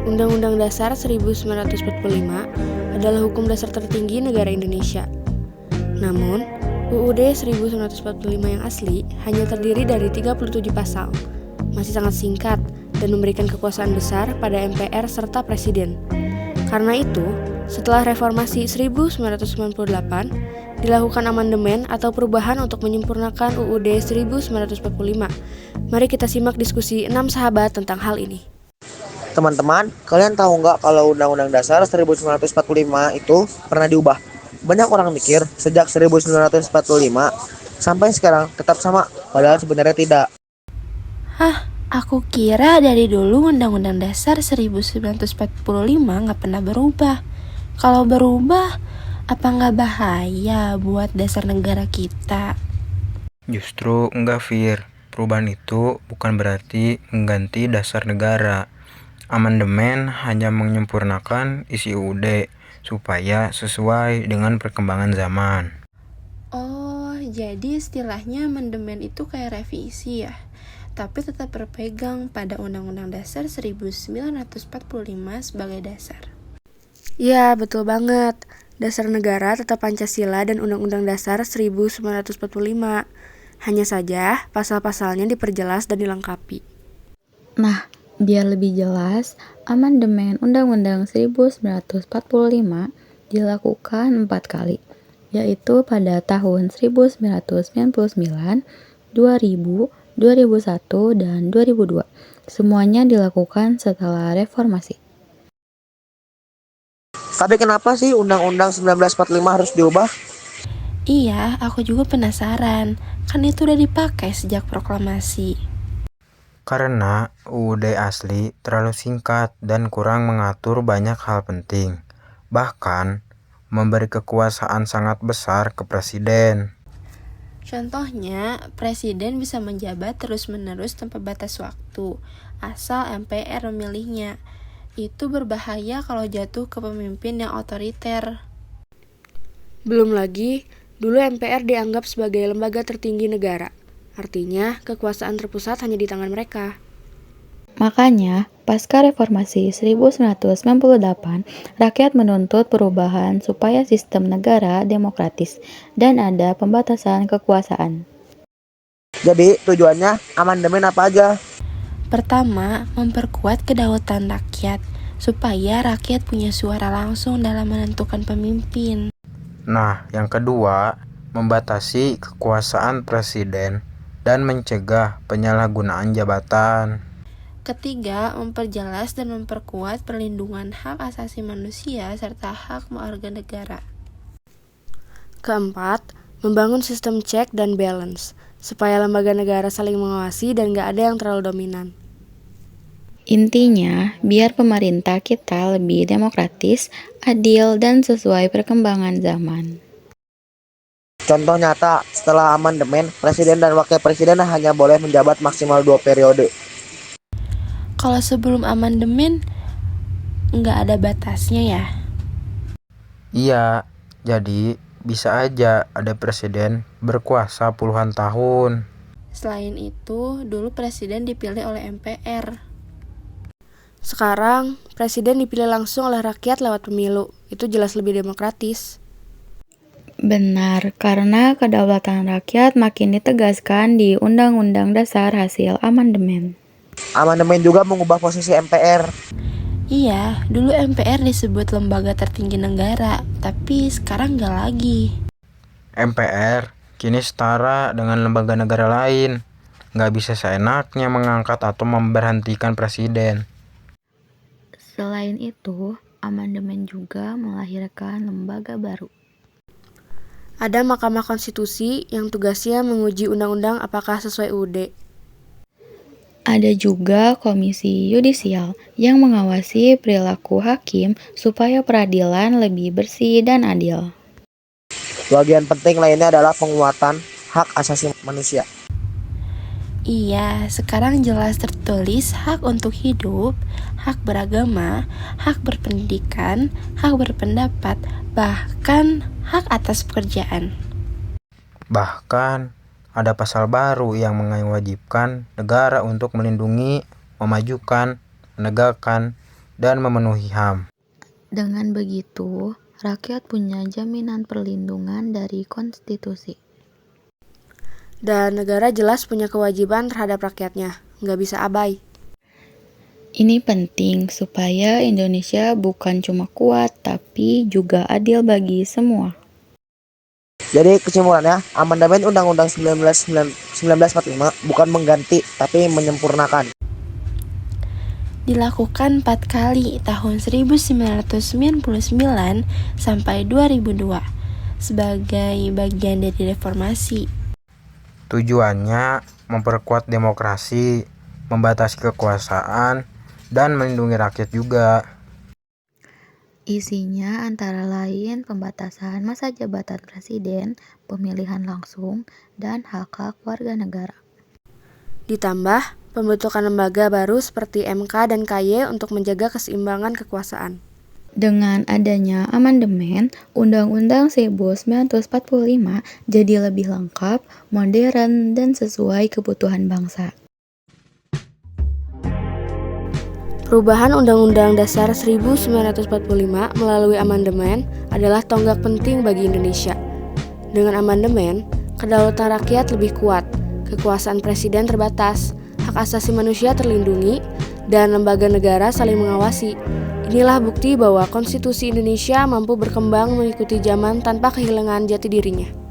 Undang-Undang Dasar 1945 adalah hukum dasar tertinggi negara Indonesia. Namun, UUD 1945 yang asli hanya terdiri dari 37 pasal, masih sangat singkat dan memberikan kekuasaan besar pada MPR serta Presiden. Karena itu, setelah reformasi 1998, dilakukan amandemen atau perubahan untuk menyempurnakan UUD 1945. Mari kita simak diskusi 6 sahabat tentang hal ini. Teman-teman, kalian tahu nggak kalau Undang-Undang Dasar 1945 itu pernah diubah? Banyak orang mikir sejak 1945 sampai sekarang tetap sama, padahal sebenarnya tidak. Hah, aku kira dari dulu Undang-Undang Dasar 1945 nggak pernah berubah. Kalau berubah, apa nggak bahaya buat dasar negara kita? Justru enggak, Fir. Perubahan itu bukan berarti mengganti dasar negara. Amandemen hanya menyempurnakan isi UUD supaya sesuai dengan perkembangan zaman. Oh, jadi istilahnya amandemen itu kayak revisi ya? Tapi tetap berpegang pada Undang-Undang Dasar 1945 sebagai dasar. Ya, betul banget. Dasar negara tetap Pancasila dan Undang-Undang Dasar 1945. Hanya saja, pasal-pasalnya diperjelas dan dilengkapi. Nah, biar lebih jelas, amandemen Undang-Undang 1945 dilakukan 4 kali, yaitu pada tahun 1999, 2000, 2001, dan 2002. Semuanya dilakukan setelah reformasi. Tapi kenapa sih Undang-Undang 1945 harus diubah? Iya, aku juga penasaran. Kan itu udah dipakai sejak proklamasi. Karena UUD asli terlalu singkat dan kurang mengatur banyak hal penting. Bahkan, memberi kekuasaan sangat besar ke presiden. Contohnya, presiden bisa menjabat terus-menerus tanpa batas waktu, asal MPR memilihnya. Itu berbahaya kalau jatuh ke pemimpin yang otoriter. Belum lagi, dulu MPR dianggap sebagai lembaga tertinggi negara. Artinya, kekuasaan terpusat hanya di tangan mereka. Makanya, pasca reformasi 1998, rakyat menuntut perubahan supaya sistem negara demokratis dan ada pembatasan kekuasaan. Jadi tujuannya amandemen apa aja? Pertama, memperkuat kedaulatan rakyat, supaya rakyat punya suara langsung dalam menentukan pemimpin. Nah, yang kedua, membatasi kekuasaan presiden dan mencegah penyalahgunaan jabatan. Ketiga, memperjelas dan memperkuat perlindungan hak asasi manusia serta hak warga negara. Keempat, membangun sistem check dan balance, supaya lembaga negara saling mengawasi dan gak ada yang terlalu dominan. Intinya, biar pemerintah kita lebih demokratis, adil, dan sesuai perkembangan zaman. Contoh nyata, setelah amandemen, presiden dan wakil presiden hanya boleh menjabat maksimal 2 periode. Kalau sebelum amandemen, nggak ada batasnya ya? Iya, jadi bisa aja ada presiden berkuasa puluhan tahun. Selain itu, dulu presiden dipilih oleh MPR. Sekarang, presiden dipilih langsung oleh rakyat lewat pemilu. Itu jelas lebih demokratis. Benar, karena kedaulatan rakyat makin ditegaskan di Undang-Undang Dasar hasil amandemen. Amandemen juga mengubah posisi MPR. Iya, dulu MPR disebut lembaga tertinggi negara, tapi sekarang nggak lagi. MPR kini setara dengan lembaga negara lain. Nggak bisa seenaknya mengangkat atau memberhentikan presiden. Selain itu, amandemen juga melahirkan lembaga baru. Ada Mahkamah Konstitusi yang tugasnya menguji undang-undang apakah sesuai UUD. Ada juga Komisi Yudisial yang mengawasi perilaku hakim supaya peradilan lebih bersih dan adil. Bagian penting lainnya adalah penguatan hak asasi manusia. Iya, sekarang jelas tertulis hak untuk hidup, hak beragama, hak berpendidikan, hak berpendapat, bahkan hak atas pekerjaan. Bahkan ada pasal baru yang mewajibkan negara untuk melindungi, memajukan, menegakkan, dan memenuhi HAM. Dengan begitu, rakyat punya jaminan perlindungan dari konstitusi. Dan negara jelas punya kewajiban terhadap rakyatnya, nggak bisa abai. Ini penting supaya Indonesia bukan cuma kuat, tapi juga adil bagi semua. Jadi kesimpulannya, amandemen Undang-Undang 1945 bukan mengganti, tapi menyempurnakan. Dilakukan 4 kali tahun 1999 sampai 2002 sebagai bagian dari reformasi. Tujuannya memperkuat demokrasi, membatasi kekuasaan, dan melindungi rakyat juga. Isinya antara lain pembatasan masa jabatan presiden, pemilihan langsung, dan hak-hak warga negara. Ditambah pembentukan lembaga baru seperti MK dan KY untuk menjaga keseimbangan kekuasaan. Dengan adanya amandemen, Undang-Undang 1945 jadi lebih lengkap, modern, dan sesuai kebutuhan bangsa. Perubahan Undang-Undang Dasar 1945 melalui amandemen adalah tonggak penting bagi Indonesia. Dengan amandemen, kedaulatan rakyat lebih kuat, kekuasaan presiden terbatas, hak asasi manusia terlindungi, dan lembaga negara saling mengawasi. Inilah bukti bahwa konstitusi Indonesia mampu berkembang mengikuti zaman tanpa kehilangan jati dirinya.